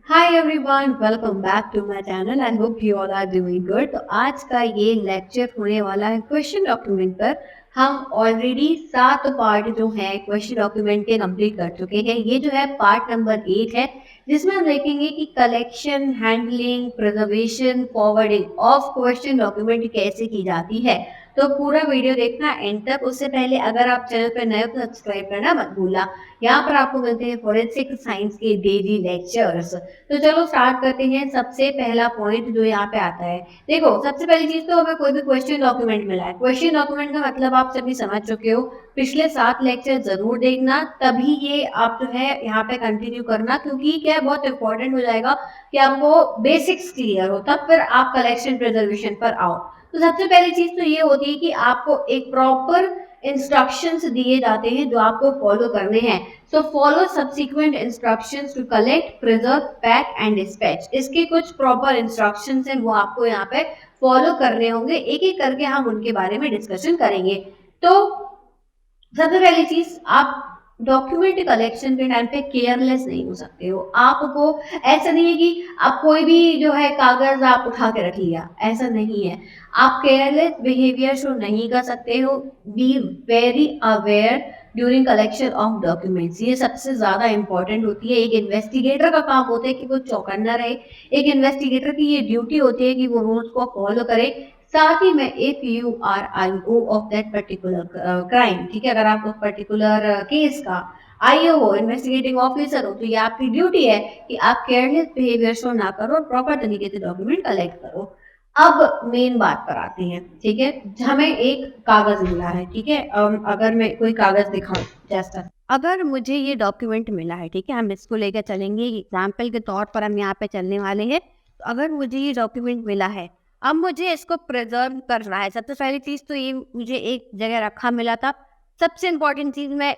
Hi everyone, welcome back to my channel and hope you all are doing good. तो आज का ये lecture होने वाला है क्वेश्चन डॉक्यूमेंट पर। हम ऑलरेडी 7 पार्ट जो है क्वेश्चन डॉक्यूमेंट के कंप्लीट कर चुके हैं। ये जो है पार्ट नंबर 8 है, जिसमें हम देखेंगे कि collection, handling, preservation, forwarding of question document कैसे की जाती है। तो पूरा वीडियो देखना एंड तक। उससे पहले अगर आप चैनल पर नए हो तो सब्सक्राइब करना मत भूलना। यहाँ पर आपको मिलते हैं फॉरेंसिक साइंस के डेली लेक्चर्स। तो चलो स्टार्ट करते हैं। सबसे पहला पॉइंट जो यहाँ पे आता है, देखो सबसे पहली चीज तो हमें कोई भी क्वेश्चन डॉक्यूमेंट मिला है। क्वेश्चन डॉक्यूमेंट का मतलब आप सभी समझ चुके हो। पिछले 7 लेक्चर जरूर देखना, तभी ये आप जो है यहाँ पे कंटिन्यू करना, क्योंकि क्या है, बहुत इंपॉर्टेंट हो जाएगा कि आपको बेसिक्स क्लियर हो, तब फिर आप कलेक्शन प्रिजर्वेशन पर आओ। तो सबसे पहली चीज तो ये होती है कि आपको एक प्रॉपर इंस्ट्रक्शंस दिए जाते हैं जो आपको फॉलो करने हैं। So follow subsequent instructions to collect, preserve, pack and dispatch. इसके कुछ प्रॉपर इंस्ट्रक्शंस हैं, वो आपको यहाँ पे फॉलो करने होंगे। एक एक करके हम उनके बारे में डिस्कशन करेंगे। तो सबसे पहली चीज, आप डॉक्यूमेंट कलेक्शन के टाइम पे केयरलेस नहीं हो सकते हो। आपको ऐसा नहीं है कि आप कोई भी जो है कागज आप उठा के रख लिया, ऐसा नहीं है। आप केयरलेस बिहेवियर शो नहीं कर सकते हो। Be very aware during collection of documents. ये सबसे ज्यादा इंपॉर्टेंट होती है। एक इन्वेस्टिगेटर का काम होता है कि वो चौकन्ना रहे। एक इन्वेस्टिगेटर की ये ड्यूटी होती है कि वो रूल्स को फॉलो करे। साथ ही में if you are IO of that particular crime, ठीक है, अगर आप उस पर्टिकुलर केस का आईओ हो, इन्वेस्टिगेटिंग ऑफिसर हो, तो ये आपकी ड्यूटी है कि आप केयरलेस बिहेवियर शो ना करो और प्रॉपर तरीके से डॉक्यूमेंट कलेक्ट करो। अब मेन बात पर आते हैं, ठीक है। हमें एक कागज मिला है, ठीक है। अगर मैं कोई कागज दिखाऊं, जैसा अगर मुझे ये डॉक्यूमेंट मिला है, ठीक है, हम इसको लेकर चलेंगे, एग्जाम्पल के तौर पर हम यहाँ पे चलने वाले हैं। तो अगर मुझे ये डॉक्यूमेंट मिला है, अब मुझे इसको प्रिजर्व करना है। सबसे पहली चीज तो ये, मुझे एक जगह रखा मिला था। सबसे इम्पोर्टेंट चीज, मैं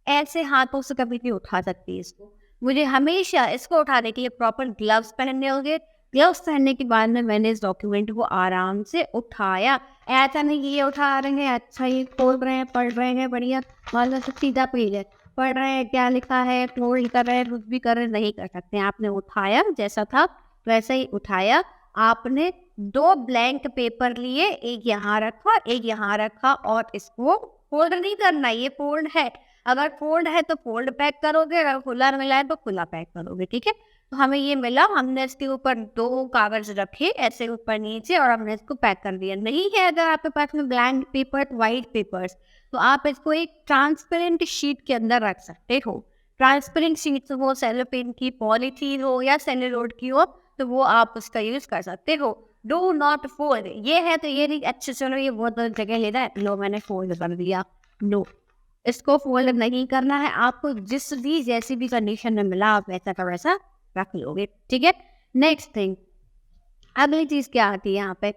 ऐसे हाथों से कभी नहीं उठा सकती इसको। मुझे हमेशा इसको उठाने के लिए प्रॉपर ग्लव्स पहनने होंगे। ग्लव्स पहनने के बाद में मैंने इस डॉक्यूमेंट को आराम से उठाया। ऐसा नहीं कि ये उठा रहे हैं, अच्छा ये खोल रहे हैं, पढ़ रहे हैं, बढ़िया, मान लो सीधा पेज है, पढ़ रहे हैं, क्या लिखा है, क्लोज कर रहे हैं, कुछ भी कर रहे हैं, नहीं कर सकते। आपने उठाया, जैसा था वैसा ही उठाया। आपने 2 ब्लैंक पेपर लिए, एक यहाँ रखा, एक यहाँ रखा, और इसको फोल्ड नहीं करना, ये फोल्ड है। अगर फोल्ड है तो फोल्ड पैक करोगे, अगर खुला मिला है तो खुला पैक करोगे, ठीक है। तो हमें ये मिला, हमने इसके ऊपर 2 कागज रखे ऐसे ऊपर नीचे, और हमने इसको पैक कर दिया। नहीं है अगर आपके पास में ब्लैंक पेपर, वाइट पेपर्स, तो आप इसको एक ट्रांसपेरेंट शीट के अंदर रख सकते हो। ट्रांसपेरेंट शीट हो, सेलोपेन की, पॉलीथीन हो या सेलुलोड की हो, तो वो आप उसका यूज कर सकते हो। डू नॉट फोल्ड, ये है तो ये नहीं, अच्छा चलो ये बहुत जगह लेना है, लो मैंने फोल्ड कर दिया। नो, इसको फोल्ड नहीं करना है। आपको जिस भी जैसी भी कंडीशन में मिला, आप वैसा का वैसा रख लोगे, ठीक है। नेक्स्ट थिंग, अगली चीज क्या आती है यहाँ पे।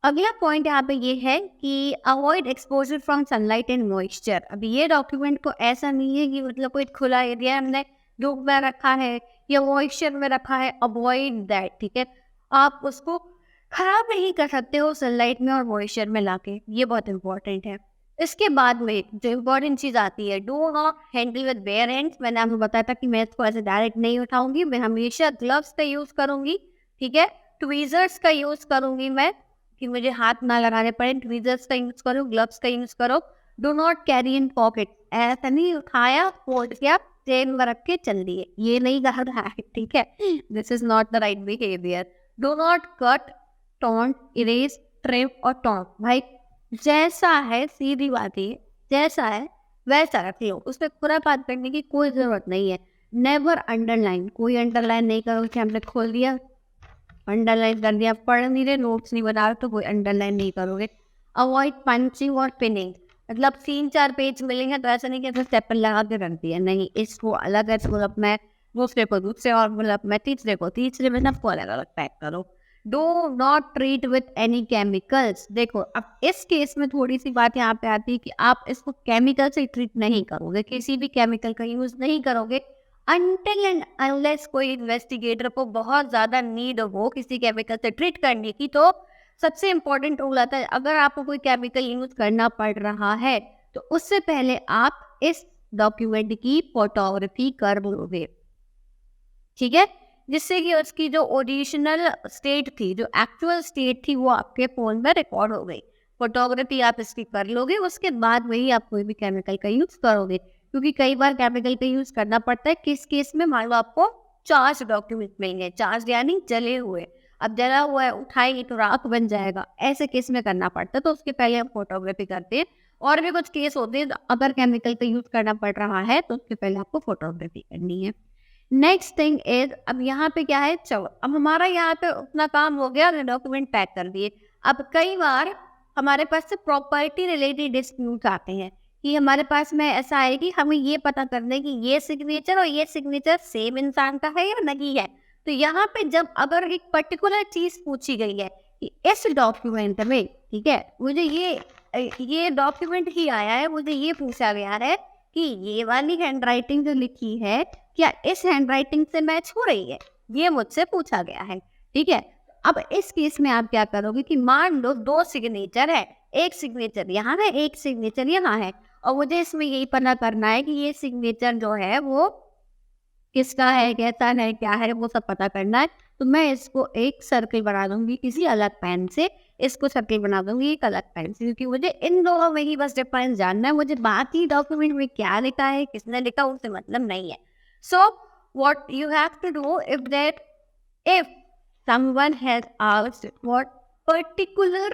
अगला पॉइंट यहाँ पे ये है कि avoid exposure from sunlight and moisture. अभी ये डॉक्यूमेंट को ऐसा नहीं है कि मतलब कोई खुला एरिया हमने धूप में रखा है या मॉइस्चर में रखा है, अवॉइड दैट, ठीक है। आप उसको खराब नहीं कर सकते हो सनलाइट में और मॉइस्चर में लाके, ये बहुत इंपॉर्टेंट है। इसके बाद में जो इम्पोर्टेंट चीज आती है, do not handle with bare hands. मैंने आपको बताया था कि मैं इसको ऐसे डायरेक्ट नहीं उठाऊंगी, मैं हमेशा ग्लव्स का यूज करूंगी, ठीक है। ट्वीजर्स का यूज करूंगी मैं, कि मुझे हाथ ना लगाने पड़े। ट्वीजर्स का यूज करो, ग्लव्स का यूज करो। Do not carry in pocket, ऐसा नहीं उठाया, फोल्ड किया, जेब में रख के चल दिए, ये नहीं करना है, ठीक है। This is not the right behaviour. Do not cut, taunt, erase, trim और टॉन्ट। भाई जैसा है, सीधी बात है, जैसा है वैसा रख लो, उसमें खुरापात करने की कोई जरूरत नहीं है। नेवर अंडरलाइन, कोई अंडरलाइन नहीं करो कि हमने खोल दिया, अंडरलाइन कर दिया, पढ़ नहीं रहे, नोट्स नहीं बना रहे, तो कोई अंडरलाइन नहीं करोगे। अवॉइड पंचिंग और पिनिंग, मतलब 3-4 पेज मिलेंगे तो ऐसा नहीं कि स्टेपल लगा के रख दिया, नहीं, इसको अलग एनवलप में, दूसरे को दूसरे एनवलप में, तीसरे को तीसरे में, सबको अलग अलग पैक करो। Do not treat with any chemicals. देखो अब इस केस में थोड़ी सी बात यहाँ पे आती है कि आप इसको केमिकल से ट्रीट नहीं करोगे, किसी भी केमिकल का यूज नहीं करोगे अनटिल एंड अनलेस कोई इन्वेस्टिगेटर को बहुत ज्यादा नीड हो किसी केमिकल से ट्रीट करने की। तो सबसे इंपॉर्टेंट रूल आता है, अगर आपको कोई केमिकल यूज करना पड़ रहा है तो उससे पहले आप इस डॉक्यूमेंट की फोटोग्राफी कर लोगे, ठीक है। जिससे कि उसकी जो ओरिजिनल स्टेट थी, जो एक्चुअल स्टेट थी, वो आपके फ़ोन में रिकॉर्ड हो गई। फोटोग्राफी आप इसकी कर लोगे, उसके बाद वही आप कोई भी केमिकल का यूज़ करोगे, क्योंकि कई बार केमिकल का यूज़ करना पड़ता है। किस केस में? मान लो आपको चार्ज डॉक्यूमेंट मिलेंगे, चार्ज यानी जले हुए। अब जला हुआ है, उठाएंगे तो राख बन जाएगा, ऐसे केस में करना पड़ता है, तो उसके पहले हम फोटोग्राफी करते हैं। और भी कुछ केस होते हैं, अगर केमिकल का यूज़ करना पड़ रहा है तो उसके पहले आपको फोटोग्राफी करनी है। नेक्स्ट थिंग इज, अब यहाँ पे क्या है, चलो अब हमारा यहाँ पे उतना काम हो गया, डॉक्यूमेंट पैक कर दिए। अब कई बार हमारे पास से प्रॉपर्टी रिलेटेड डिस्प्यूट आते हैं कि हमारे पास में ऐसा है कि हमें ये पता करना है कि ये सिग्नेचर और ये सिग्नेचर सेम इंसान का है या नहीं है। तो यहाँ पे जब अगर एक पर्टिकुलर चीज पूछी गई है कि इस डॉक्यूमेंट में, ठीक है, मुझे ये डॉक्यूमेंट ही आया है, मुझे ये पूछा गया है कि ये वाली हैंडराइटिंग जो लिखी है क्या इस हैंडराइटिंग से मैच हो रही है, ये मुझसे पूछा गया है, ठीक है। अब इस केस में आप क्या करोगे कि मान लो दो सिग्नेचर है, एक सिग्नेचर यहाँ है, एक सिग्नेचर यहाँ है, और मुझे इसमें यही पता करना है कि ये सिग्नेचर जो है वो किसका है, कैसा है, क्या है, वो सब पता करना है। तो मैं इसको एक सर्कल बना दूंगी किसी अलग पेन से, इसको सर्कल बना दूंगी एक अलग पेन से, क्योंकि मुझे इन दोनों में ही बस डिफरेंस जानना है। मुझे बाकी डॉक्यूमेंट में क्या लिखा है, किसने लिखा, उससे मतलब नहीं है। So what you have to do if someone has asked what particular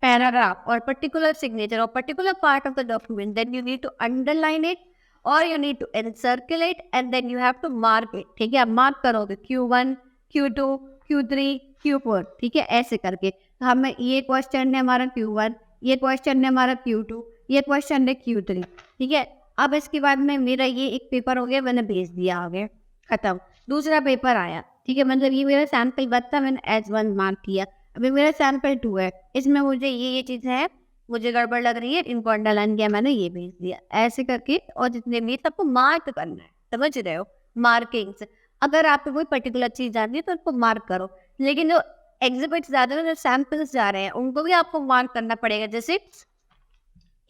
paragraph or particular signature or particular part of the document, then you need to underline it or you need to encircle it and then you have to mark it, ठीक है। आप mark करोगे Q1, Q2, Q3, Q4, ठीक है, ऐसे करके। तो हमें ये क्वेश्चन है हमारा Q1, ये क्वेश्चन है हमारा Q2, ये क्वेश्चन है Q3, ठीक है। अब इसके बाद में मेरा ये एक पेपर हो गया, मैंने भेज दिया, आगे खत्म। दूसरा पेपर आया, ठीक है, मतलब ये मेरा सैंपल बता, मैंने H1 मार्क किया। अभी मेरा सैंपल 2 है, इसमें मुझे ये चीज़ है, मुझे गड़बड़ लग रही है, इनको अंडरलाइन किया मैंने, ये भेज दिया, ऐसे करके। और जितने भी सबको मार्क करना है, समझ रहे हो, मार्किंग से। अगर आपको कोई पर्टिकुलर चीज़ जाननी है तो उसको मार्क करो, लेकिन जो एग्जिबिट्स जा रहे हैं, जो सैंपल्स जा रहे हैं, उनको भी आपको मार्क करना पड़ेगा। जैसे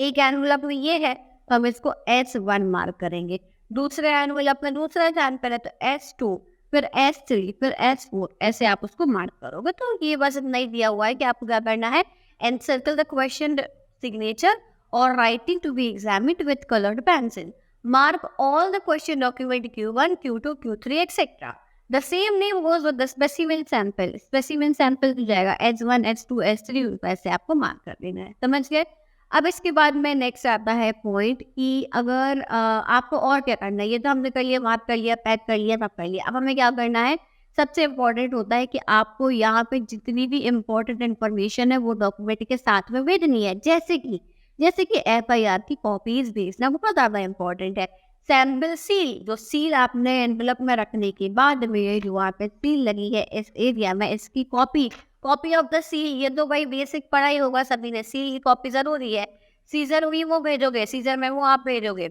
एक एनवलप में ये है तो हम इसको S1 मार्क करेंगे, दूसरे एनवलप में दूसरा सैंपल है तो S2, फिर S3, फिर S4, ऐसे आप उसको मार्क करोगे। तो ये बस इतना ही दिया हुआ है कि आपको क्या करना है, encircle the question signature or writing to be examined with colored pencil. Mark all the question document Q1, Q2, Q3, etc. The same name goes with the specimen sample. Specimen sample हो जाएगा H1, H2, H3, वैसे आपको mark कर देना है, समझ गए। अब इसके बाद में नेक्स्ट आता है पॉइंट कि अगर आपको और क्या करना है। ये तो हमने कर लिया, मार्क कर लिया, पैक कर लिया, सब कर लिया। अब हमें क्या करना है, सबसे इम्पोर्टेंट होता है कि आपको यहाँ पे जितनी भी इम्पोर्टेंट इन्फॉर्मेशन है वो डॉक्यूमेंट के साथ में भेजनी है। जैसे कि FIR की कॉपीज भेजना बहुत ज़्यादा इम्पोर्टेंट है। सैंपल सील, जो सील आपने एनवलप में रखने के बाद में जो वहाँ पे सील लगी है इस एरिया में, इसकी कॉपी ऑफ द सील, ये तो भाई बेसिक पढ़ा ही होगा सभी ने, सील की कॉपी जरूरी है। सीजर हुई वो भेजोगे, सीजर में वो आप भेजोगे,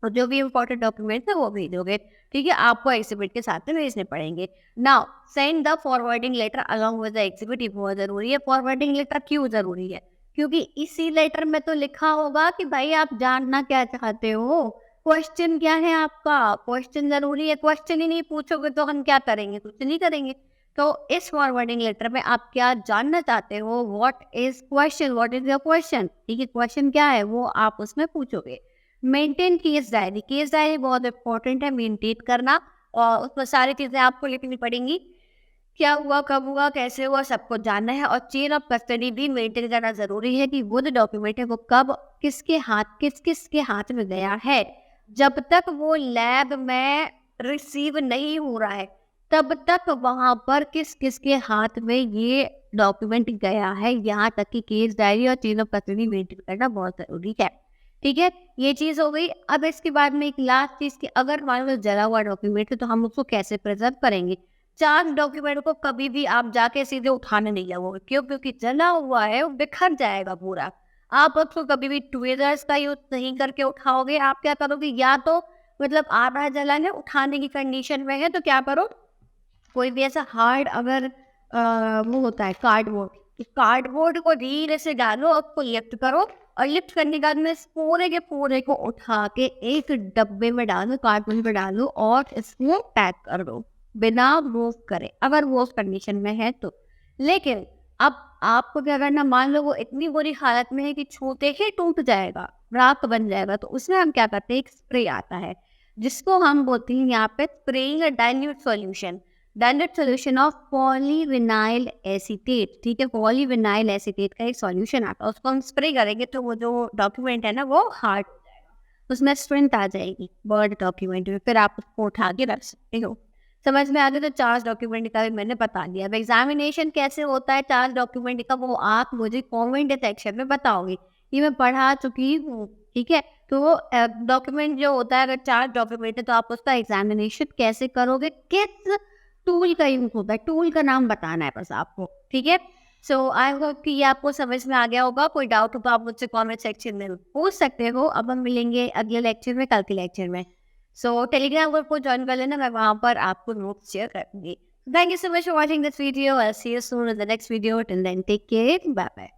और जो भी इम्पोर्टेंट डॉक्यूमेंट है वो भेजोगे, ठीक है। आपको एग्जिबिट के साथ में भेजने पड़ेंगे। Now send the forwarding letter along with the exhibit, ये बहुत जरूरी है। फॉरवर्डिंग लेटर क्यों जरूरी है, क्योंकि इसी लेटर में तो लिखा होगा कि भाई आप जानना क्या चाहते हो, क्वेश्चन क्या है आपका, क्वेश्चन जरूरी है। क्वेश्चन ही नहीं पूछोगे तो हम क्या करेंगे, कुछ नहीं करेंगे। तो इस फॉरवर्डिंग लेटर में आप क्या जानना चाहते हो, what is question, what is your question, ठीक है, क्वेश्चन क्या है वो आप उसमें पूछोगे। मेंटेन केस डायरी बहुत इंपॉर्टेंट है मेंटेन करना, और उसमें सारी चीजें आपको लिखनी पड़ेंगी, क्या हुआ, कब हुआ, कैसे हुआ, सबको जानना है। और चेन ऑफ कस्टडी भी मेंटेन करना जरूरी है कि वो जो डॉक्यूमेंट है वो कब किसके हाथ में गया है। जब तक वो लैब में रिसीव नहीं हो रहा है तब तक वहां पर किसके हाथ में ये डॉक्यूमेंट गया है, यहाँ तक कि केस डायरी और चेन ऑफ कस्टडी मेंटेन करना बहुत जरूरी है, ठीक है। ये चीज हो गई। अब इसके बाद में एक लास्ट चीज की, अगर मान लो जला हुआ डॉक्यूमेंट है तो हम उसको कैसे प्रिजर्व करेंगे। चार डॉक्यूमेंट को कभी भी आप जाके सीधे उठाने नहीं जाओगे, क्यों, क्योंकि जला हुआ है वो बिखर जाएगा पूरा। आप उसको कभी भी ट्विजर्स का यूज नहीं करके उठाओगे। आप क्या करोगे, या तो मतलब आधा जला है, उठाने की कंडीशन में है तो क्या करो, कोई भी ऐसा हार्ड अगर वो होता है कार्डबोर्ड को धीरे से डालो, उसको लिफ्ट करो, और लिफ्ट करने के बाद में इस पूरे के पूरे को उठा के एक डब्बे में डालो, कार्टून में डालो और इसको पैक कर दो। बिना मूव करे, अगर वो उस कंडीशन में है तो। लेकिन अब आपको क्या करना, मान लो वो इतनी बुरी हालत में है कि छूते ही टूट जाएगा, राख बन जाएगा, तो उसमें हम क्या करते हैं, एक स्प्रे आता है जिसको हम बोलते हैं यहाँ पे spraying a dilute solution of polyvinyl acetate. ठीक है, पॉलीविनाइल एसीटेट का एक सॉल्यूशन आता है, उसको हम स्प्रे करेंगे तो वो जो डॉक्यूमेंट है ना वो हार्ड हो जाएगा, उसमें स्ट्रेंथ आ जाएगी वर्ड डॉक्यूमेंट में, फिर आप उसको उठा के रख सकते हो। समझ में आ गया? तो चार्ज डॉक्यूमेंट का भी मैंने बता दिया। अब एग्जामिनेशन कैसे होता है चार्ज डॉक्यूमेंट का, वो आप मुझे कमेंट सेक्शन में बताओगे, ये मैं पढ़ा चुकी हूँ। ठीक है, तो डॉक्यूमेंट जो होता है, अगर चार्ज डॉक्यूमेंट है तो आप उसका एग्जामिनेशन कैसे करोगे, किस टूल का यूज होता है, टूल का नाम बताना है बस आपको। ठीक है, सो आई होप कि ये आपको समझ में आ गया होगा। कोई डाउट हो तो आप मुझसे कमेंट सेक्शन में पूछ सकते हो। अब हम मिलेंगे अगले लेक्चर में, कल के लेक्चर में। सो टेलीग्राम ग्रुप को ज्वाइन कर लेना, मैं वहाँ पर आपको नोट्स शेयर कर दूंगी। Thank you so much for watching this video. I see you soon in the next video. Till then take care, bye bye.